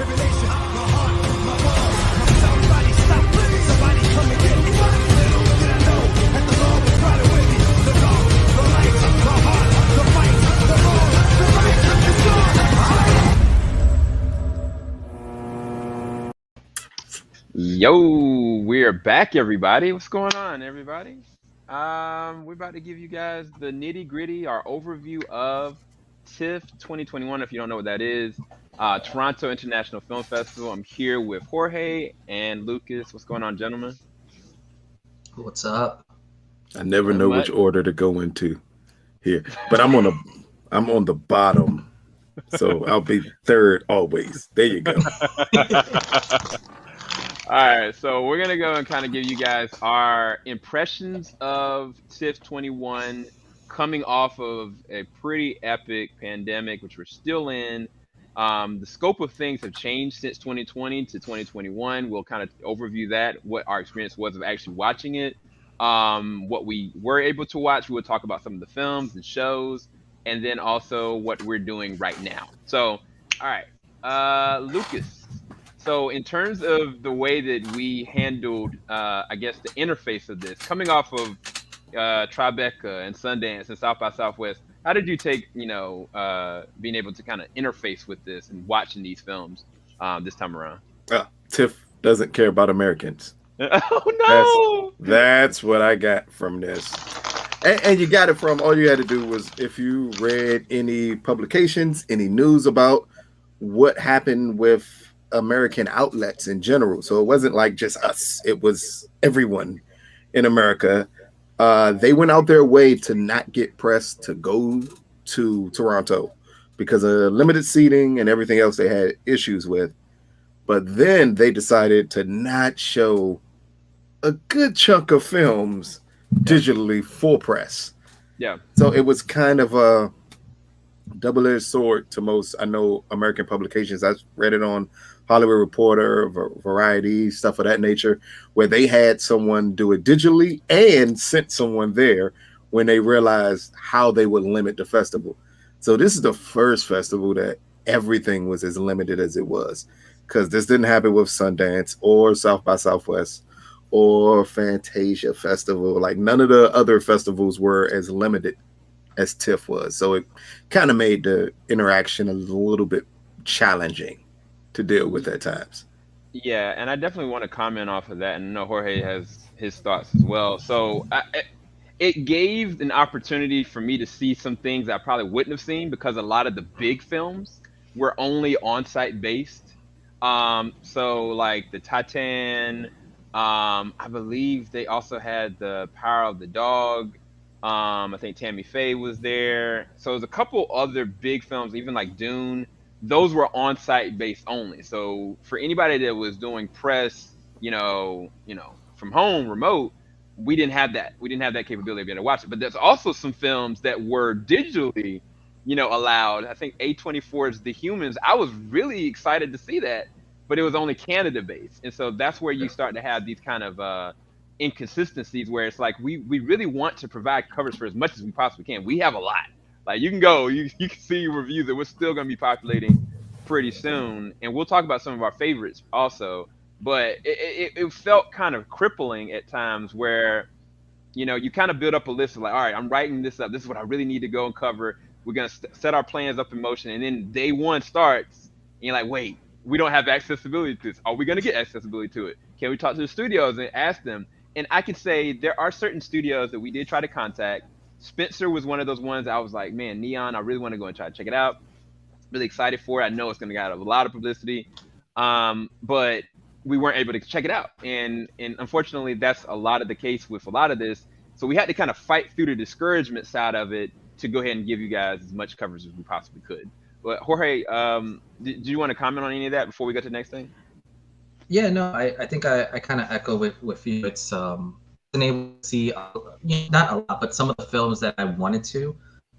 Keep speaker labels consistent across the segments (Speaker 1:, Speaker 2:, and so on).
Speaker 1: Yo, we're back, everybody. What's going on, everybody? We're about to give you guys the nitty gritty, our overview of TIFF 2021. If you don't know what that is, Toronto International Film Festival. I'm here with Jorge and Lucas. What's going on, gentlemen?
Speaker 2: What's up?
Speaker 3: I never know which order to go into here, but I'm on the bottom, so I'll be third always. There you go.
Speaker 1: All right, so we're gonna go and kind of give you guys our impressions of TIFF 21, coming off of a pretty epic pandemic, which we're still in. The scope of things have changed since 2020 to 2021. We'll kind of overview that, what our experience was of actually watching it, what we were able to watch. We will talk about some of the films and shows, and then also what we're doing right now. So, all right, Lucas. So in terms of the way that we handled, I guess, the interface of this, coming off of Tribeca and Sundance and South by Southwest, how did you take, being able to kind of interface with this and watching these films this time around?
Speaker 3: Tiff doesn't care about Americans.
Speaker 1: Oh, no!
Speaker 3: That's what I got from this. And you got it from, all you had to do was, if you read any publications, any news about what happened with American outlets in general. So it wasn't like just us, it was everyone in America. They went out their way to not get press to go to Toronto because of limited seating and everything else they had issues with. But then they decided to not show a good chunk of films digitally for press.
Speaker 1: Yeah.
Speaker 3: So it was kind of a double-edged sword to most, I know, American publications. I read it on Hollywood Reporter, Variety, stuff of that nature, where they had someone do it digitally and sent someone there when they realized how they would limit the festival. So this is the first festival that everything was as limited as it was, because this didn't happen with Sundance or South by Southwest or Fantasia Festival. Like, none of the other festivals were as limited as TIFF was. So it kind of made the interaction a little bit challenging to deal with at times.
Speaker 1: Yeah, and I definitely want to comment off of that, and I know Jorge has his thoughts as well. So it gave an opportunity for me to see some things I probably wouldn't have seen, because a lot of the big films were only on-site based. So like the Titan, I believe they also had the Power of the Dog. I think Tammy Faye was there. So there's a couple other big films, even like Dune. Those were on-site based only. So for anybody that was doing press, from home, remote, we didn't have that. We didn't have that capability of being able to watch it. But there's also some films that were digitally, allowed. I think A24's The Humans. I was really excited to see that, but it was only Canada based. And so that's where you start to have these kind of inconsistencies where it's like we really want to provide coverage for as much as we possibly can. We have a lot. Like, you can go, you can see reviews that we're still going to be populating pretty soon. And we'll talk about some of our favorites also. But it felt kind of crippling at times where, you kind of build up a list of like, all right, I'm writing this up. This is what I really need to go and cover. We're going to set our plans up in motion. And then day one starts, and you're like, wait, we don't have accessibility to this. Are we going to get accessibility to it? Can we talk to the studios and ask them? And I can say there are certain studios that we did try to contact. Spencer was one of those ones I was like, man, Neon, I really want to go and try to check it out. Really excited for it. I know it's going to get a lot of publicity, but we weren't able to check it out. And unfortunately, that's a lot of the case with a lot of this. So we had to kind of fight through the discouragement side of it to go ahead and give you guys as much coverage as we possibly could. But Jorge, do you want to comment on any of that before we go to the next thing?
Speaker 2: Yeah, no, I think I kind of echo with you. It's been able to see not a lot, but some of the films that I wanted to,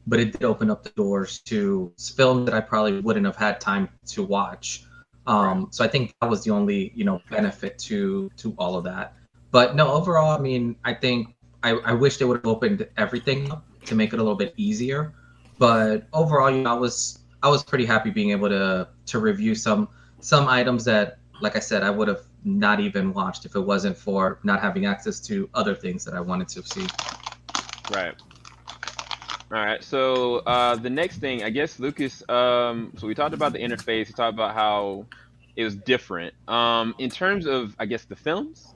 Speaker 2: but it did open up the doors to films that I probably wouldn't have had time to watch. So I think that was the only benefit to all of that. But no, overall, I mean, I think I wish they would have opened everything up to make it a little bit easier. But overall, I was pretty happy being able to review some some items that, like I said, I would have not even watched if it wasn't for not having access to other things that I wanted to see.
Speaker 1: Right. All right. So the next thing, I guess, Lucas. So we talked about the interface. We talked about how it was different. In terms of, I guess, the films,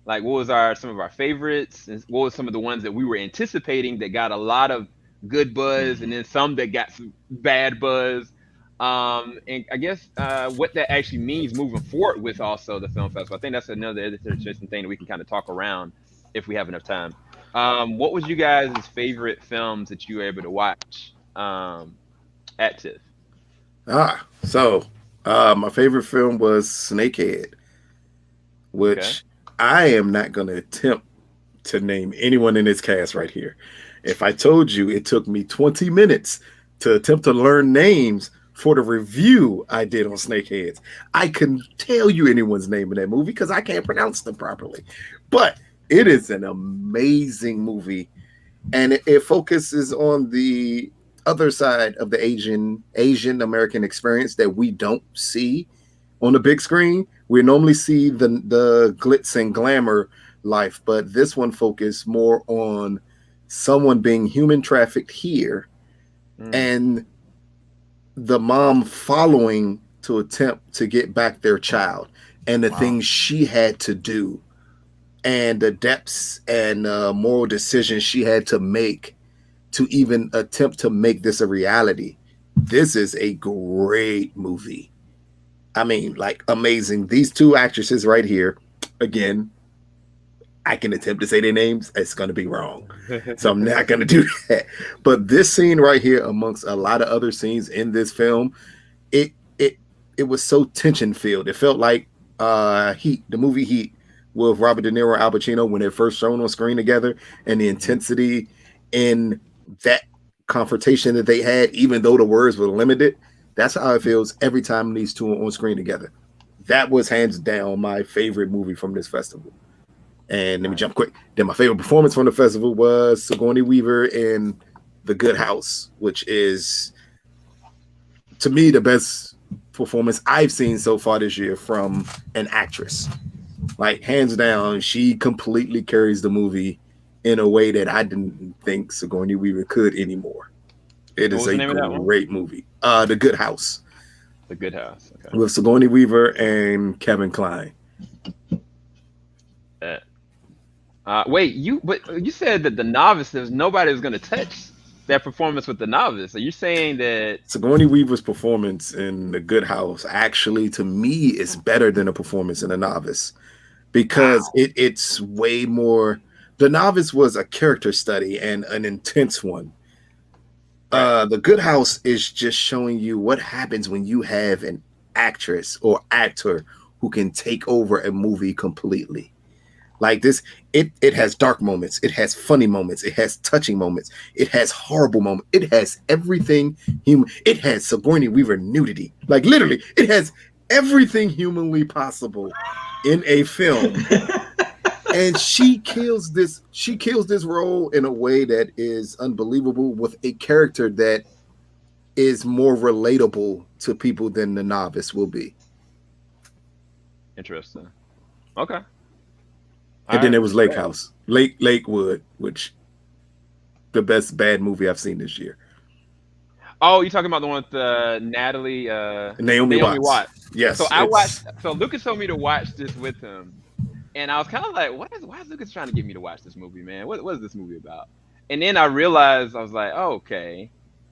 Speaker 1: like what was some of our favorites, and what was some of the ones that we were anticipating that got a lot of good buzz, and then some that got some bad buzz. And I guess what that actually means moving forward with also the film festival. I think that's another interesting thing that we can kind of talk around if we have enough time. What was you guys' favorite films that you were able to watch at TIFF?
Speaker 3: My favorite film was Snakehead,
Speaker 1: Okay.
Speaker 3: which I am not going to attempt to name anyone in this cast right here. If I told you it took me 20 minutes to attempt to learn names for the review I did on Snakeheads, I couldn't tell you anyone's name in that movie because I can't pronounce them properly. But it is an amazing movie, and it focuses on the other side of the Asian American experience that we don't see on the big screen. We normally see the glitz and glamour life, but this one focused more on someone being human trafficked here and the mom following to attempt to get back their child and the things she had to do and the depths and moral decisions she had to make to even attempt to make this a reality. This is a great movie. I mean, like, amazing. These two actresses right here, again, I can attempt to say their names. It's going to be wrong. So I'm not going to do that. But this scene right here, amongst a lot of other scenes in this film, it was so tension filled. It felt like Heat, the movie Heat, with Robert De Niro and Al Pacino when they're first shown on screen together, and the intensity in that confrontation that they had, even though the words were limited. That's how it feels every time these two are on screen together. That was hands down my favorite movie from this festival. And let me jump quick. Then my favorite performance from the festival was Sigourney Weaver in The Good House, which is, to me, the best performance I've seen so far this year from an actress. Like, hands down, she completely carries the movie in a way that I didn't think Sigourney Weaver could anymore. It is a great movie. The Good House.
Speaker 1: The Good House. Okay.
Speaker 3: With Sigourney Weaver and Kevin Kline.
Speaker 1: Wait, you said that The Novice, there's nobody was going to touch that performance with The Novice. Are you saying that
Speaker 3: Sigourney Weaver's performance in The Good House actually, to me, is better than a performance in The Novice, because it's way more. The Novice was a character study and an intense one. The Good House is just showing you what happens when you have an actress or actor who can take over a movie completely. Like this, it has dark moments, it has funny moments, it has touching moments, it has horrible moments, it has everything human. It has Sigourney Weaver nudity. Like, literally, it has everything humanly possible in a film. And she kills this role in a way that is unbelievable, with a character that is more relatable to people than The Novice will be.
Speaker 1: Interesting. Okay.
Speaker 3: And then there was Lakewood, which the best bad movie I've seen this year.
Speaker 1: Oh, you're talking about the one with Naomi Watts.
Speaker 3: Yes.
Speaker 1: So I watched. So Lucas told me to watch this with him, and I was kind of like, why is Lucas trying to get me to watch this movie, man? What is this movie about? And then I realized, I was like, oh, okay,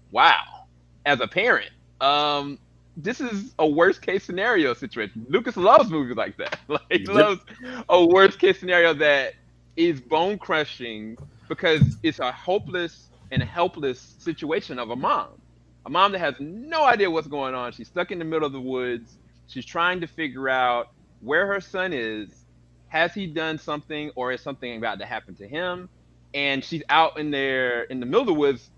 Speaker 1: wow. As a parent, this is a worst case scenario situation. Lucas loves movies like that. Like, he loves a worst case scenario that is bone crushing, because it's a hopeless and helpless situation of a mom that has no idea what's going on. She's stuck in the middle of the woods. She's trying to figure out where her son is. Has he done something, or is something about to happen to him? And she's out in the middle of the woods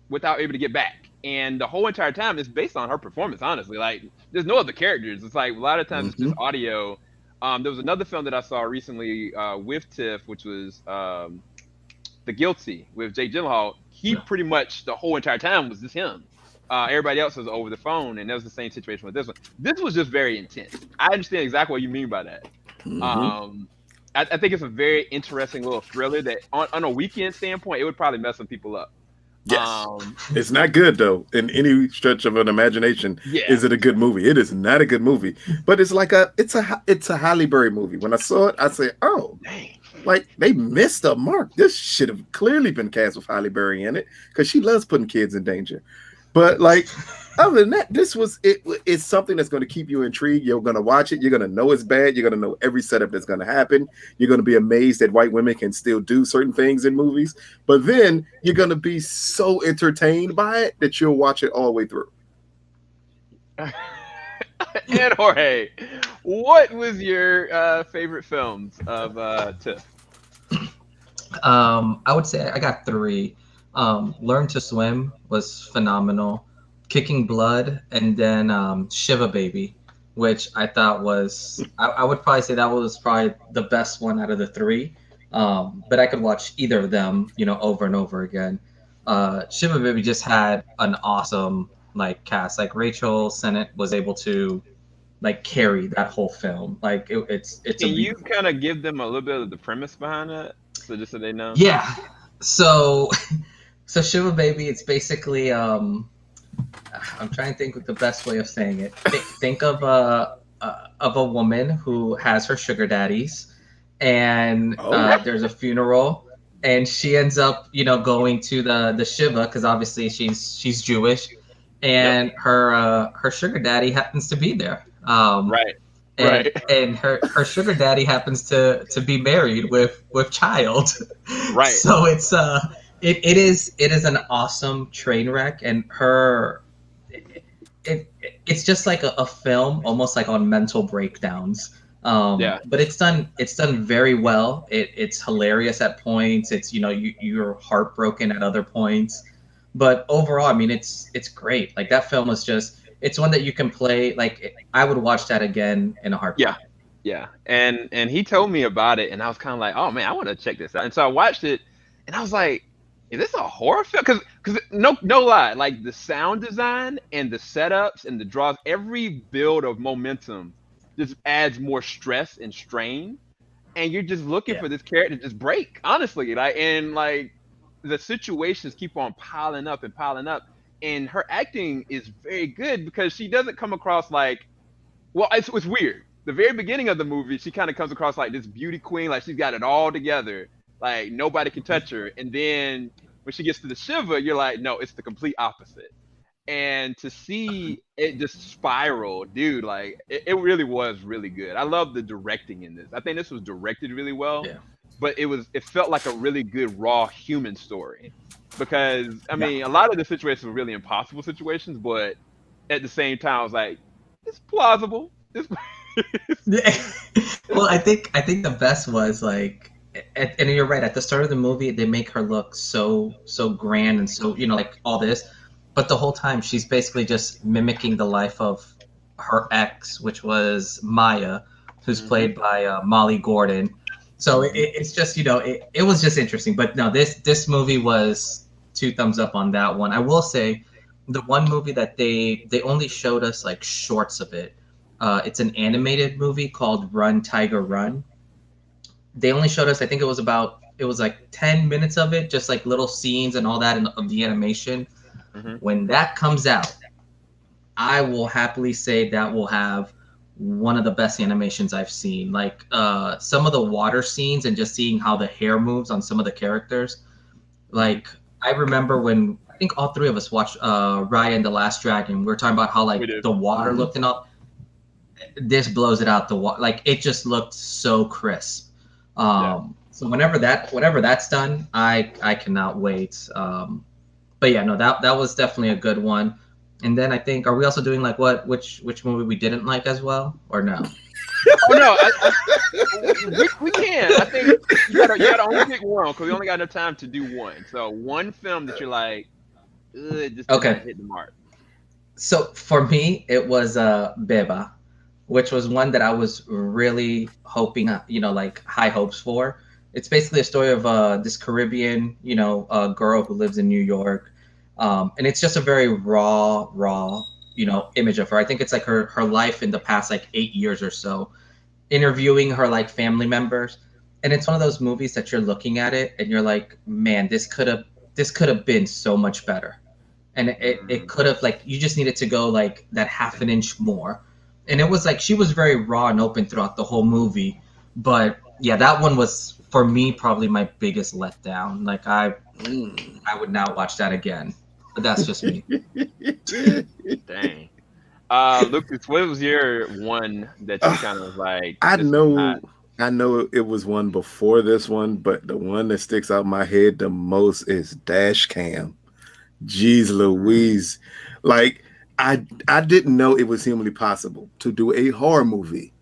Speaker 1: without able to get back. And the whole entire time is based on her performance, honestly. Like, there's no other characters. It's like a lot of times it's just audio. There was another film that I saw recently with Tiff, which was The Guilty with Jake Gyllenhaal. He pretty much the whole entire time was just him. Everybody else was over the phone, and that was the same situation with this one. This was just very intense. I understand exactly what you mean by that. I think it's a very interesting little thriller that, on a weekend standpoint, it would probably mess some people up.
Speaker 3: Yes, it's not good though. In any stretch of an imagination, is it a good movie? It is not a good movie, but it's like it's a Halle Berry movie. When I saw it, I said, "Oh, dang. Like they missed a mark. This should have clearly been cast with Halle Berry in it because she loves putting kids in danger." But like, other than that, it's something that's going to keep you intrigued. You're going to watch it. You're going to know it's bad. You're going to know every setup that's going to happen. You're going to be amazed that white women can still do certain things in movies. But then you're going to be so entertained by it that you'll watch it all the way through.
Speaker 1: And Jorge, what was your favorite films of Tiff?
Speaker 2: I would say I got 3. Learn to Swim was phenomenal. Kicking Blood, and then Shiva Baby, which I thought was, I would probably say that was probably the best one out of the 3. But I could watch either of them, over and over again. Shiva Baby just had an awesome cast. Like Rachel Sennett was able to carry that whole film. Like it's.
Speaker 1: Can you kind of give them a little bit of the premise behind that, just so they know?
Speaker 2: Yeah. So Shiva Baby, it's basically I'm trying to think of the best way of saying it. Think of a woman who has her sugar daddies, and there's a funeral, and she ends up, going to the Shiva because obviously she's Jewish, and her sugar daddy happens to be there. And her sugar daddy happens to be married with child.
Speaker 1: Right.
Speaker 2: So it's it is an awesome train wreck, and it's just like a film, almost like on mental breakdowns. But it's done very well. It's hilarious at points. It's you're heartbroken at other points, but overall, I mean, it's great. Like that film is just, it's one that you can play. Like I would watch that again in a heartbeat.
Speaker 1: Yeah. And he told me about it, and I was kind of like, oh man, I want to check this out. And so I watched it, and I was like, is this a horror film? Because no lie, like the sound design and the setups and the draws, every build of momentum just adds more stress and strain, and you're just looking for this character to just break, honestly. Like the situations keep on piling up, and her acting is very good because she doesn't come across like, well, it's weird. The very beginning of the movie, she kind of comes across like this beauty queen, like she's got it all together. Like nobody can touch her. And then when she gets to the Shiva, you're like, no, it's the complete opposite. And to see it just spiral, dude, like it really was really good. I love the directing in this. I think this was directed really well. Yeah. But it felt like a really good raw human story. Because I mean, a lot of the situations were really impossible situations, but at the same time I was like, it's plausible.
Speaker 2: Well, I think the best was like, and you're right, at the start of the movie they make her look so grand and so like all this, but the whole time she's basically just mimicking the life of her ex, which was Maya, who's played by Molly Gordon. So it's just it was just interesting. But no, this movie was 2 thumbs up on that one. I will say the one movie that they only showed us like shorts of it, it's an animated movie called Run Tiger Run. They only showed us, I think it was like 10 minutes of it, just like little scenes and all that of the animation. When that comes out, I will happily say that will have one of the best animations I've seen. Like some of the water scenes and just seeing how the hair moves on some of the characters. Like I remember when I think all 3 of us watched Raya and the Last Dragon. We were talking about how like the water looked and all. This blows it out the water. Like it just looked so crisp. So whenever that's done, I cannot wait. But yeah, no, that was definitely a good one. And then I think, are we also doing like which movie we didn't like as well, or no?
Speaker 1: Oh no, we can. I think you gotta only pick one because we only got enough time to do one. So one film that you're like, it just didn't hit the mark.
Speaker 2: So for me, it was Beba, which was one that I was really hoping, like high hopes for. It's basically a story of this Caribbean, girl who lives in New York. And it's just a very raw, image of her. I think it's like her life in the past like 8 years or so, interviewing her like family members, and it's one of those movies that you're looking at it and you're like, man, this could have been so much better, and it could have, like, you just needed to go like that half an inch more. And it was like she was very raw and open throughout the whole movie. But yeah, that one was for me probably my biggest letdown. Like I would not watch that again. But that's just me.
Speaker 1: Dang. Lucas, what was your one that you kind of like?
Speaker 3: I
Speaker 1: this is
Speaker 3: know,
Speaker 1: not-
Speaker 3: I know it was one before this one, but the one that sticks out in my head the most is Dashcam. Jeez Louise. Like I didn't know it was humanly possible to do a horror movie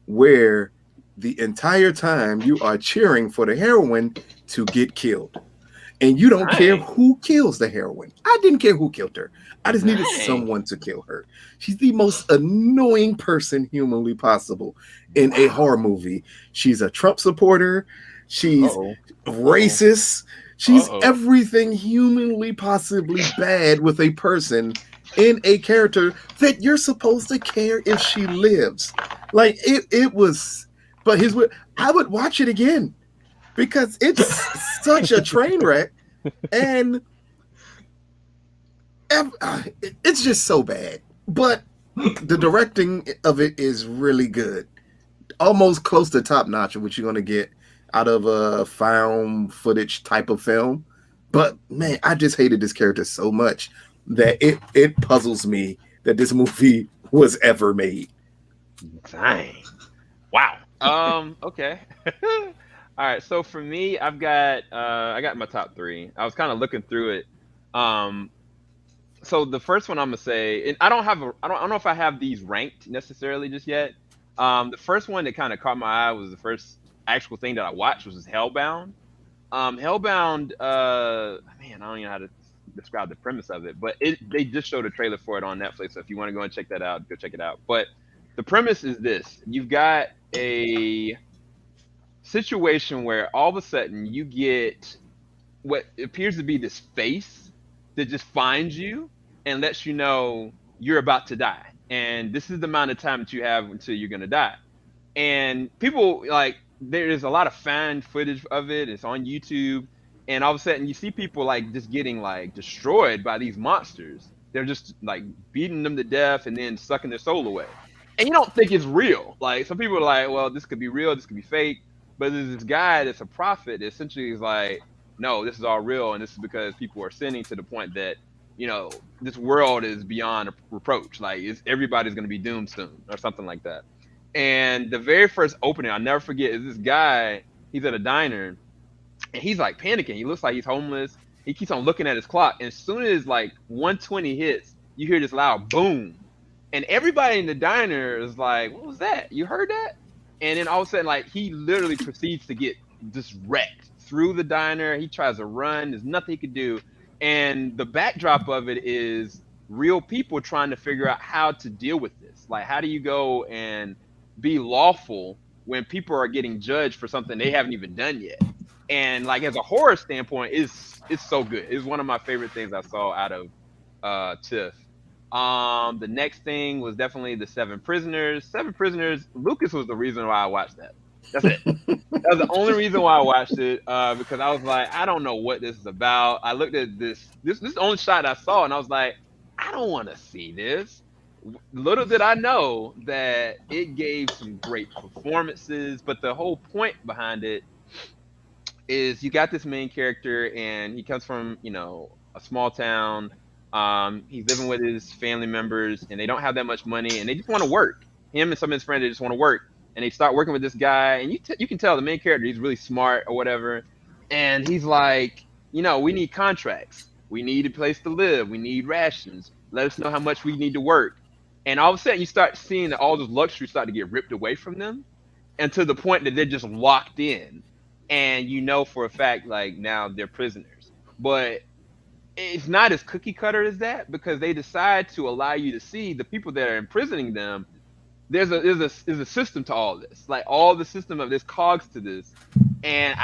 Speaker 3: where the entire time you are cheering for the heroine to get killed. And you don't care
Speaker 1: Dang.
Speaker 3: who kills the heroine. I didn't care who killed her. I just needed
Speaker 1: Dang.
Speaker 3: someone to kill her. She's the most annoying person humanly possible in a horror movie. She's a Trump supporter. She's
Speaker 1: Uh-oh.
Speaker 3: racist. She's
Speaker 1: Uh-oh.
Speaker 3: everything humanly possibly bad with a person in a character that you're supposed to care if she lives. Like it was, but here's what I would watch it again because it's such a train wreck, and it's just so bad. But the directing of it is really good, almost close to top notch of what you're gonna get out of a found footage type of film. But man, I just hated this character so much that it puzzles me that this movie was ever made.
Speaker 1: Dang. Wow. Okay. All right. So for me, I got my top three. I was kind of looking through it. So the first one I'm gonna say, and I don't know if I have these ranked necessarily just yet. The first one that kind of caught my eye was the first actual thing that I watched, was Hellbound. Hellbound, man, I don't even know how to describe the premise of it, but they just showed a trailer for it on Netflix. So if you want to go and check that out, go check it out. But the premise is this: you've got a situation where all of a sudden you get what appears to be this face that just finds you and lets you know you're about to die, and this is the amount of time that you have until you're gonna die. And people, like, there's a lot of fan footage of it. It's on YouTube, and all of a sudden you see people like just getting like destroyed by these monsters. They're just like beating them to death and then sucking their soul away. And you don't think it's real. Like, some people are like, well, this could be real, this could be fake. But there's this guy that's a prophet that essentially is like, no, this is all real, and this is because people are sinning to the point that, this world is beyond reproach. Like, everybody's going to be doomed soon, or something like that. And the very first opening, I'll never forget, is this guy, he's at a diner, and he's like panicking. He looks like he's homeless. He keeps on looking at his clock. And as soon as like 1:20 hits, you hear this loud boom. And everybody in the diner is like, what was that? You heard that? And then all of a sudden, like, he literally proceeds to get just wrecked through the diner. He tries to run. There's nothing he could do. And the backdrop of it is real people trying to figure out how to deal with this. Like, how do you go and be lawful when people are getting judged for something they haven't even done yet? And like, as a horror standpoint, it's so good. It's one of my favorite things I saw out of Tiff. The next thing was definitely the Seven Prisoners. Seven Prisoners. Lucas was the reason why I watched that. That's it. That was the only reason why I watched it, because I was like, I don't know what this is about. I looked at this is the only shot I saw, and I was like, I don't want to see this. Little did I know that it gave some great performances, but the whole point behind it is you got this main character, and he comes from, a small town. He's living with his family members, and they don't have that much money, and they just want to work. Him and some of his friends, they just want to work, and they start working with this guy, and you can tell the main character, he's really smart or whatever, and he's like, we need contracts, we need a place to live, we need rations, let us know how much we need to work. And all of a sudden you start seeing that all those luxuries start to get ripped away from them, and to the point that they're just locked in, and for a fact, like, now they're prisoners. But it's not as cookie cutter as that, because they decide to allow you to see the people that are imprisoning them. There's a system to all this, like all the system of this cogs to this. And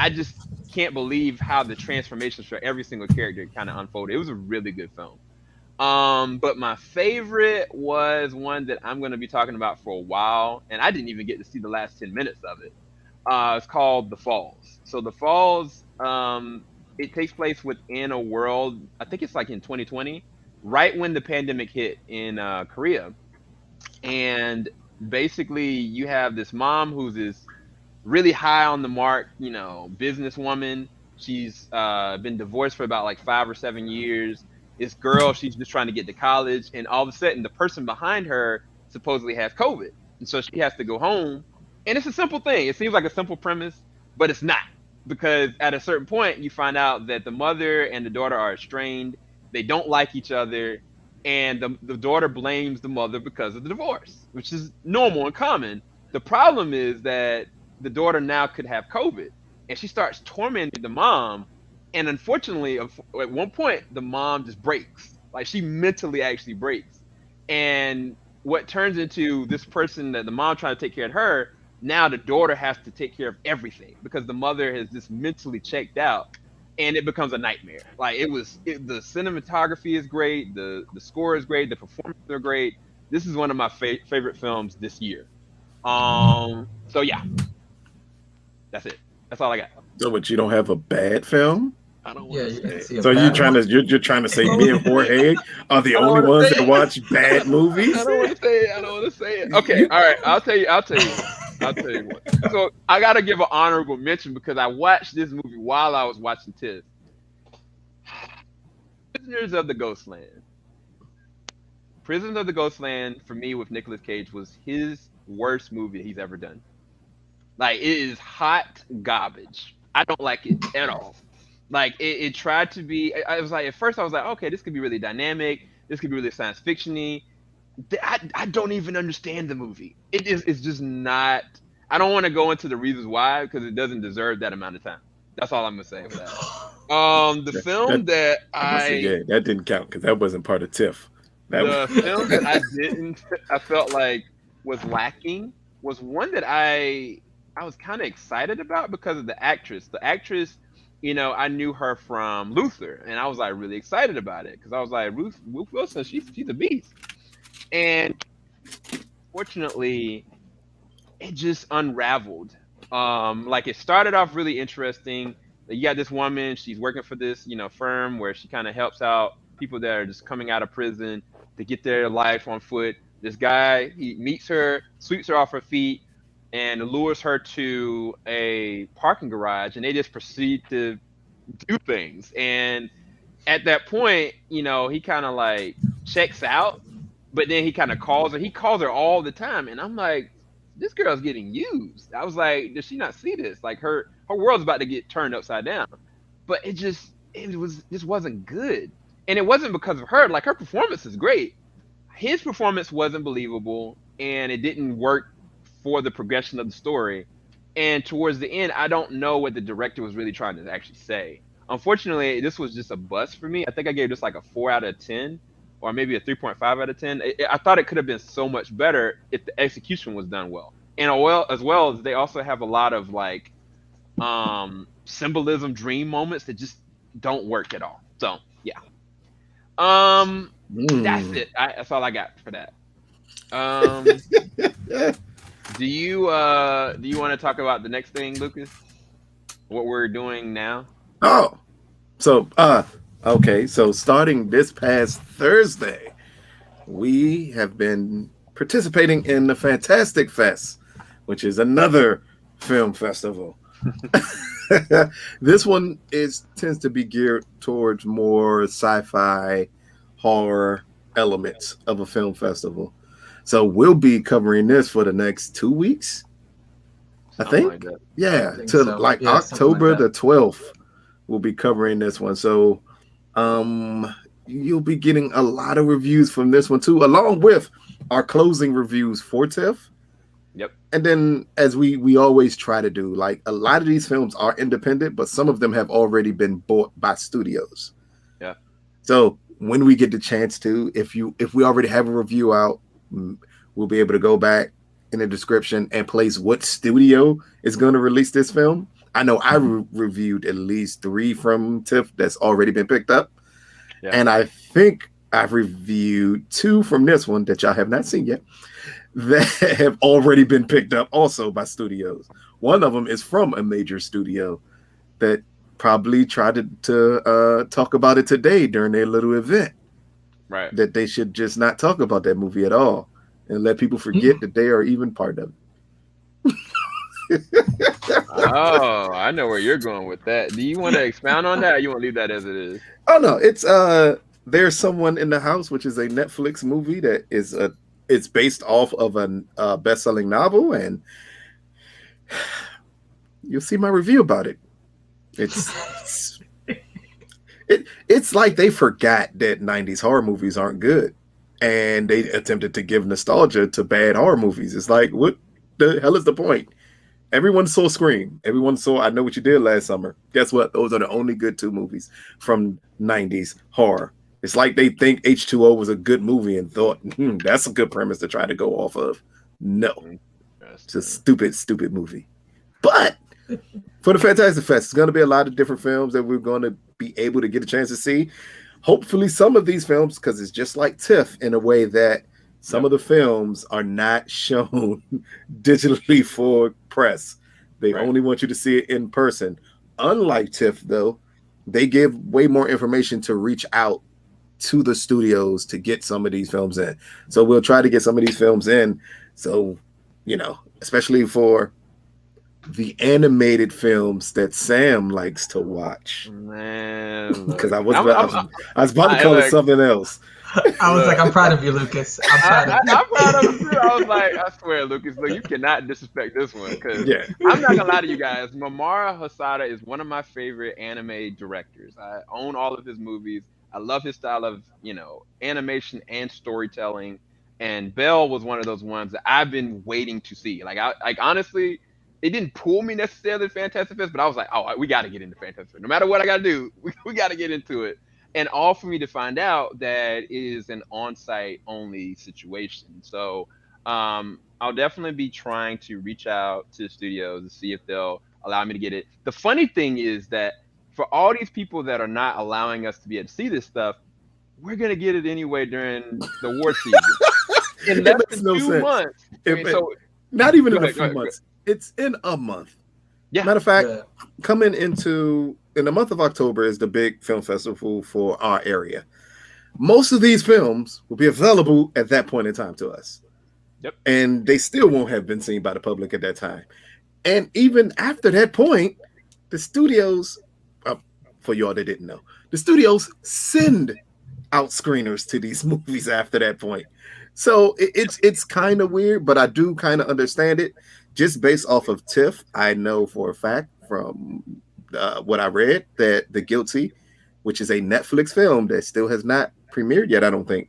Speaker 1: can't believe how the transformations for every single character kind of unfolded. It was a really good film. But my favorite was one that I'm going to be talking about for a while, and I didn't even get to see the last 10 minutes of it. It's called The Falls. So The Falls, it takes place within a world, I think it's like in 2020, right when the pandemic hit in Korea. And basically, you have this mom who's this really high on the mark, businesswoman. She's been divorced for about like 5 or 7 years. This girl, she's just trying to get to college, and all of a sudden, the person behind her supposedly has COVID, and so she has to go home. And it's a simple thing. It seems like a simple premise, but it's not, because at a certain point, you find out that the mother and the daughter are estranged. They don't like each other, and the daughter blames the mother because of the divorce, which is normal and common. The problem is that the daughter now could have COVID, and she starts tormenting the mom. And unfortunately, at one point, the mom just breaks. Like, she mentally actually breaks. And what turns into this person that the mom trying to take care of her, now the daughter has to take care of everything because the mother has just mentally checked out, and it becomes a nightmare. Like, the cinematography is great, the score is great, the performances are great. This is one of my favorite films this year. So yeah, that's it. That's all I got.
Speaker 3: So, but you don't have a bad film?
Speaker 1: I don't want to say it.
Speaker 3: So you're trying to say me and Jorge are the only ones that watch bad movies?
Speaker 1: I don't want to say it. Okay, all right. I'll tell you what. So I gotta give an honorable mention because I watched this movie while I was watching Tiff. Prisoners of the Ghostland. Prisoners of the Ghostland, for me, with Nicolas Cage, was his worst movie he's ever done. Like, it is hot garbage. I don't like it at all. Like, it tried to be. I was like, at first I was like, okay, this could be really dynamic. This could be really science fiction-y. I don't even understand the movie. It's just not. I don't want to go into the reasons why because it doesn't deserve that amount of time. That's all I'm gonna say for that. The film that
Speaker 3: that didn't count because that wasn't part of TIFF.
Speaker 1: The film that I felt like was lacking was one that I was kind of excited about because of the actress. The actress, I knew her from Luther, and I was like really excited about it because I was like, Ruth Wilson, she's a beast. And fortunately, it just unraveled. Like, it started off really interesting. You got this woman, she's working for this, firm where she kind of helps out people that are just coming out of prison to get their life on foot. This guy, he meets her, sweeps her off her feet, and lures her to a parking garage, and they just proceed to do things. And at that point, he kind of like checks out, but then he kind of calls her. He calls her all the time, and I'm like, this girl's getting used. I was like, does she not see this? Like, her world's about to get turned upside down. But it just wasn't good. And it wasn't because of her. Like, her performance is great. His performance wasn't believable, and it didn't work for the progression of the story. And towards the end, I don't know what the director was really trying to actually say. Unfortunately, this was just a bust for me. I think I gave this like a 4 out of 10, or maybe a 3.5 out of 10. I thought it could have been so much better if the execution was done well. And as well as they also have a lot of like symbolism, dream moments that just don't work at all. So yeah, that's it. That's all I got for that. Do you want to talk about the next thing, Lucas? What we're doing now?
Speaker 3: Oh, so okay. So starting this past Thursday, we have been participating in the Fantastic Fest, which is another film festival. This one tends to be geared towards more sci-fi, horror elements of a film festival. So we'll be covering this for the next 2 weeks, I think. Yeah, October the 12th, we'll be covering this one. So you'll be getting a lot of reviews from this one too, along with our closing reviews for TIFF.
Speaker 1: Yep.
Speaker 3: And then, as we always try to do, like, a lot of these films are independent, but some of them have already been bought by studios.
Speaker 1: Yeah.
Speaker 3: So when we get the chance to, if we already have a review out, we'll be able to go back in the description and place what studio is going to release this film. I know I reviewed at least 3 from Tiff that's already been picked up. Yeah. And I think I've reviewed 2 from this one that y'all have not seen yet that have already been picked up also by studios. One of them is from a major studio that probably tried to talk about it today during their little event.
Speaker 1: Right.
Speaker 3: That they should just not talk about that movie at all and let people forget that they are even part of it.
Speaker 1: Oh, I know where you're going with that. Do you want to expound on that, or you want to leave that as it is?
Speaker 3: Oh no, it's There's Someone in the House, which is a Netflix movie that is it's based off of a best-selling novel, and you'll see my review about it. It's like they forgot that 90s horror movies aren't good, and they attempted to give nostalgia to bad horror movies. It's like, what the hell is the point? Everyone saw Scream. Everyone saw I Know What You Did Last Summer. Guess what? Those are the only good 2 movies from 90s horror. It's like they think H2O was a good movie and thought, that's a good premise to try to go off of. No. It's a stupid movie. But for the Fantastic Fest, it's going to be a lot of different films that we're going to be able to get a chance to see. Hopefully some of these films, because it's just like Tiff in a way that some of the films are not shown digitally for press. They only want you to see it in person. Unlike Tiff, though, they give way more information to reach out to the studios to get some of these films in. So we'll try to get some of these films in. So, especially for the animated films that Sam likes to watch.
Speaker 1: Man,
Speaker 3: because I was about to call it something else.
Speaker 2: I was like, I'm proud of you, Lucas. I'm proud
Speaker 1: of you too. I was like, I swear, Lucas, look, you cannot disrespect this one, because I'm not gonna lie to you guys. Mamoru Hosoda is one of my favorite anime directors. I own all of his movies. I love his style of, animation and storytelling. And Belle was one of those ones that I've been waiting to see. Like honestly, it didn't pull me necessarily to Fantastic Fest, but I was like, oh, we got to get into Fantastic Fest. No matter what I got to do, we got to get into it. And all for me to find out that it is an on-site only situation. So I'll definitely be trying to reach out to the studios to see if they'll allow me to get it. The funny thing is that for all these people that are not allowing us to be able to see this stuff, we're going to get it anyway during the award season. In less than 2 months.
Speaker 3: Not even in a few months. It's in a month.
Speaker 1: Yeah.
Speaker 3: Matter of fact, coming into in the month of October is the big film festival for our area. Most of these films will be available at that point in time to us.
Speaker 1: Yep.
Speaker 3: And they still won't have been seen by the public at that time. And even after that point, the studios, for y'all that didn't know, the studios send out screeners to these movies after that point. So it's kind of weird, but I do kind of understand it. Just based off of Tiff, I know for a fact from what I read that The Guilty, which is a Netflix film that still has not premiered yet, I don't think.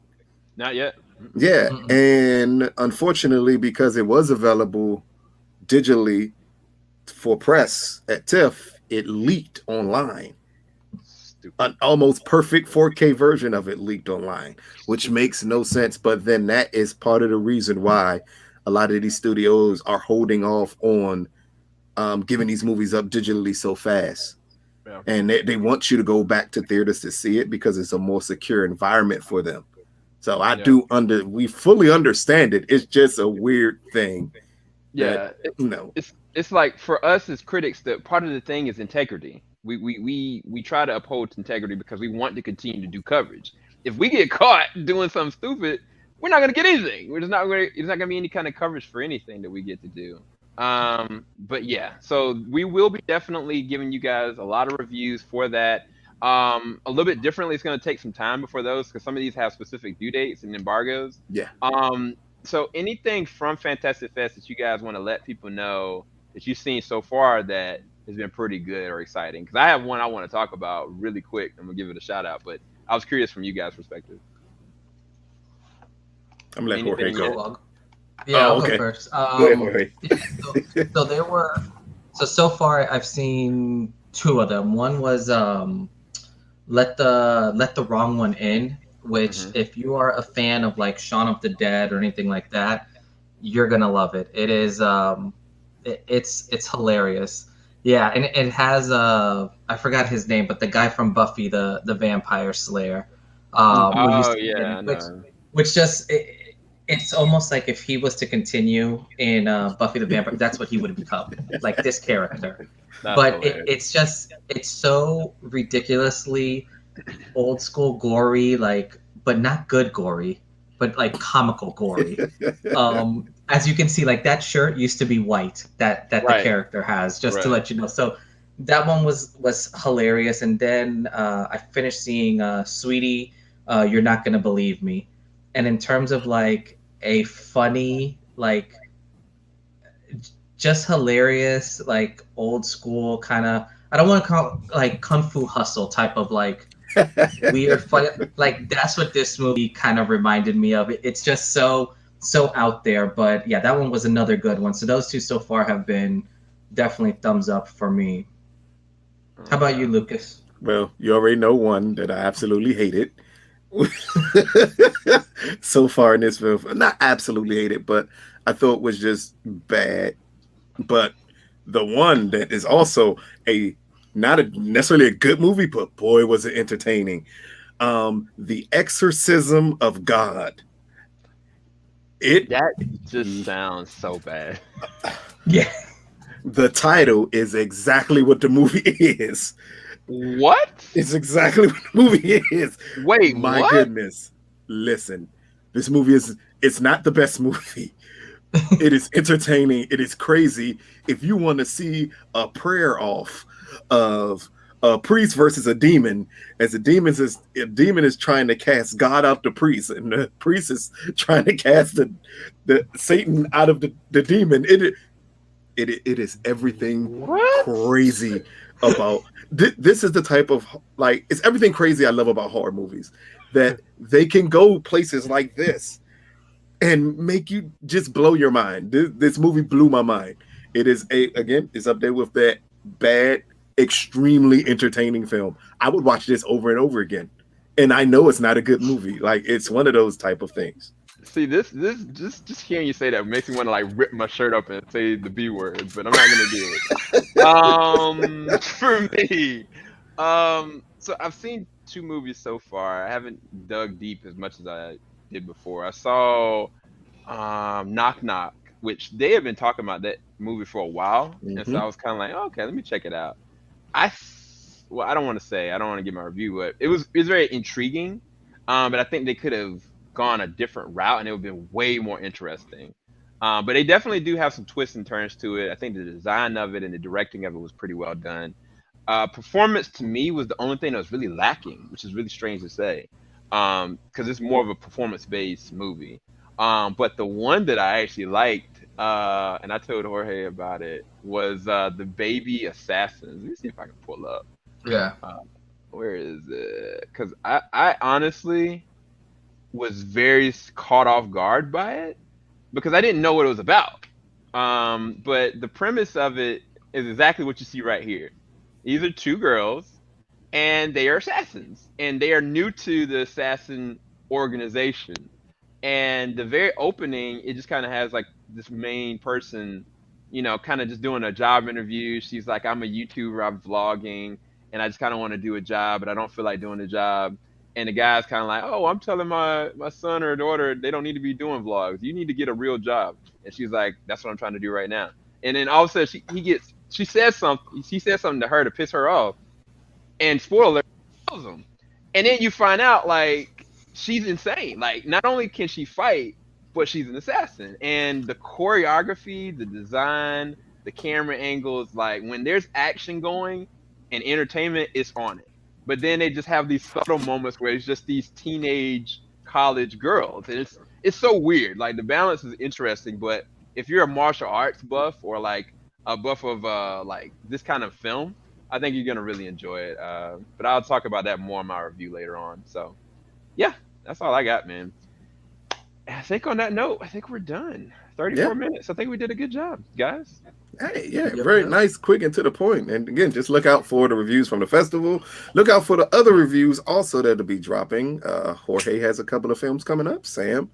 Speaker 1: Not yet.
Speaker 3: Yeah, and unfortunately, because it was available digitally for press at TIFF, it leaked online. An almost perfect 4K version of it leaked online, which makes no sense. But then that is part of the reason why a lot of these studios are holding off on giving these movies up digitally so fast. Yeah. And they want you to go back to theaters to see it because it's a more secure environment for them. So we fully understand it. It's just a weird thing.
Speaker 1: Yeah. It's like for us as critics, that part of the thing is integrity. We try to uphold integrity because we want to continue to do coverage. If we get caught doing something stupid, we're not going to get anything. It's not going to be any kind of coverage for anything that we get to do. But yeah, so we will be definitely giving you guys a lot of reviews for that. A little bit differently, it's going to take some time before those, because some of these have specific due dates and embargoes.
Speaker 3: Yeah.
Speaker 1: So anything from Fantastic Fest that you guys want to let people know that you've seen so far that has been pretty good or exciting? Because I have one I want to talk about really quick. I'm gonna give it a shout out, but I was curious from you guys' perspective.
Speaker 3: I'm gonna let Jorge go.
Speaker 2: I'll go first.
Speaker 3: Go ahead, Jorge.
Speaker 2: So there were. So far, I've seen two of them. One was let the Wrong One In, which if you are a fan of like Shaun of the Dead or anything like that, you're gonna love it. It is it's hilarious. Yeah, and it has I forgot his name, but the guy from Buffy, the Vampire Slayer, who used
Speaker 1: Oh
Speaker 2: to be
Speaker 1: yeah,
Speaker 2: in
Speaker 1: I know.
Speaker 2: which just it's almost like if he was to continue in Buffy the Vampire, that's what he would become, like this character.
Speaker 1: That's
Speaker 2: But
Speaker 1: hilarious.
Speaker 2: it's so ridiculously old school gory, like, but not good gory, but like comical gory. As you can see, like that shirt used to be white that the
Speaker 1: Right,
Speaker 2: character has, just to
Speaker 1: right.
Speaker 2: let you know. So that one was hilarious. And then I finished seeing Sweetie, You're Not Gonna Believe Me. And in terms of like a funny, like just hilarious, like old school kind of, I don't want to call it, like Kung Fu Hustle type of like weird funny, like that's what this movie kind of reminded me of. It's just so out there, but yeah, that one was another good one. So those two so far have been definitely thumbs up for me. How about
Speaker 1: Okay.
Speaker 2: you, Lucas?
Speaker 3: Well, you already know one that I absolutely hated so far in this film. Not absolutely hated, but I thought was just bad. But the one that is also a not necessarily a good movie, but boy was it entertaining. The Exorcism of God. It
Speaker 1: That just sounds so bad.
Speaker 2: Yeah.
Speaker 3: The title is exactly what the movie is.
Speaker 1: What?
Speaker 3: It's exactly what the movie is.
Speaker 1: Wait,
Speaker 3: My
Speaker 1: what?
Speaker 3: goodness. Listen, this movie it's not the best movie. It is entertaining. It is crazy. If you want to see a prayer off of a priest versus a demon, as a demon is trying to cast God out the priest, and the priest is trying to cast the Satan out of the demon. It is everything
Speaker 1: What?
Speaker 3: crazy about this is the type of like it's everything crazy I love about horror movies, that they can go places like this and make you just blow your mind. This movie blew my mind. It is again, it's up there with that bad, extremely entertaining film. I would watch this over and over again. And I know it's not a good movie. Like it's one of those type of things.
Speaker 1: See, this just hearing you say that makes me want to like rip my shirt up and say the B word, but I'm not gonna do it. For me, so I've seen two movies so far. I haven't dug deep as much as I did before. I saw Knock Knock, which they have been talking about that movie for a while, and so
Speaker 3: Mm-hmm.
Speaker 1: I was kind of like, okay, let me check it out. Well, I don't want to say, I don't want to give my review, but it was very intriguing. But I think they could have gone a different route, and it would have been way more interesting. But they definitely do have some twists and turns to it. I think the design of it and the directing of it was pretty well done. Performance to me was the only thing that was really lacking, which is really strange to say, because it's more of a performance-based movie. But the one that I actually liked, and I told Jorge about it, was the Baby Assassins. Let me see if I can pull up.
Speaker 2: Yeah.
Speaker 1: Uh, where is it? Because I honestly was very caught off guard by it because I didn't know what it was about. But the premise of it is exactly what you see right here. These are two girls, and they are assassins, and they are new to the assassin organization. And the very opening, it just kind of has like this main person, kind of just doing a job interview. She's like, I'm a YouTuber, I'm vlogging, and I just kind of want to do a job, but I don't feel like doing the job. And the guy's kind of like, oh, I'm telling my son or daughter they don't need to be doing vlogs. You need to get a real job. And she's like, that's what I'm trying to do right now. And then all of a sudden she says something to her to piss her off, and spoiler alert, kills him. And then you find out like she's insane. Like not only can she fight, but she's an assassin. And the choreography, the design, the camera angles, like when there's action going and entertainment, it's on it. But then they just have these subtle moments where it's just these teenage college girls, and it's so weird. Like the balance is interesting, but if you're a martial arts buff or like a buff of like this kind of film, I think you're gonna really enjoy it. But I'll talk about that more in my review later on. So yeah, that's all I got, man. I think on that note, I think we're done.
Speaker 3: Yeah.
Speaker 1: 34 minutes. I think we did a good job, guys.
Speaker 3: Hey, yeah,
Speaker 2: Yep.
Speaker 3: very
Speaker 2: Yep.
Speaker 3: nice, quick, and to the point. And again, just look out for the reviews from the festival. Look out for the other reviews also that'll be dropping. Jorge has a couple of films coming up. Sam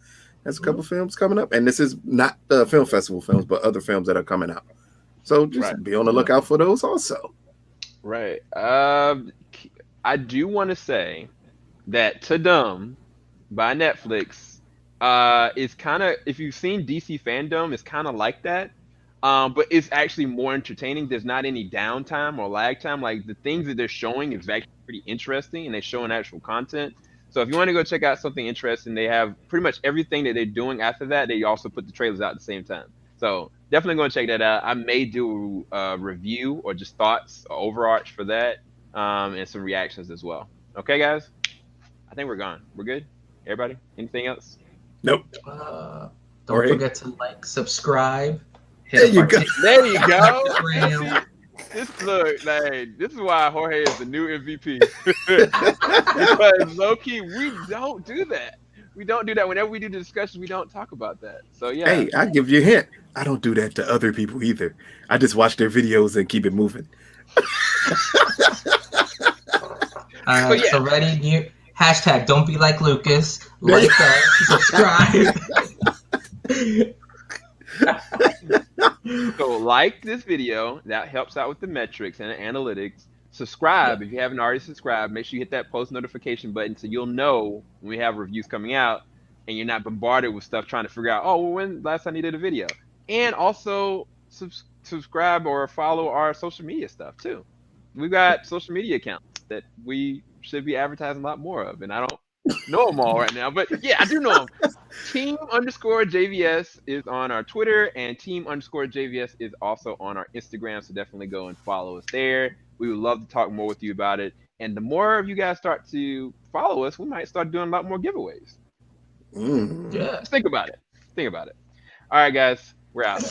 Speaker 3: has a couple of films coming up. And this is not the film festival films, but other films that are coming out. So just be on the lookout for those also.
Speaker 1: Right. I do want to say that Tadum by Netflix is kind of, if you've seen DC Fandom, it's kind of like that. But it's actually more entertaining. There's not any downtime or lag time. Like, the things that they're showing is actually pretty interesting, and they're showing actual content. So if you want to go check out something interesting, they have pretty much everything that they're doing after that. They also put the trailers out at the same time. So definitely go and check that out. I may do a review or just thoughts or overarch for that, and some reactions as well. Okay, guys? I think we're gone. We're good? Everybody? Anything else?
Speaker 3: Nope.
Speaker 2: Don't forget to like, subscribe.
Speaker 3: There you go.
Speaker 1: There you go. This is why Jorge is the new MVP. Because low-key, we don't do that. We don't do that. Whenever we do the discussions, we don't talk about that. So yeah.
Speaker 3: Hey, I give you a hint. I don't do that to other people either. I just watch their videos and keep it moving.
Speaker 2: So ready? New hashtag. Don't be like Lucas. Like that. Subscribe.
Speaker 1: So like this video, that helps out with the metrics and the analytics. Subscribe if you haven't already subscribed. Make sure you hit that post notification button so you'll know when we have reviews coming out, and you're not bombarded with stuff trying to figure out, oh, well, when last time you did a video. And also subscribe or follow our social media stuff too. We've got social media accounts that we should be advertising a lot more of, and I don't know them all right now, but yeah, I do know them. Team_JVS is on our Twitter, and Team_JVS is also on our Instagram, so definitely go and follow us there. We would love to talk more with you about it, and the more of you guys start to follow us, we might start doing a lot more giveaways.
Speaker 2: Yeah.
Speaker 1: Just think about it. All right, guys, we're out.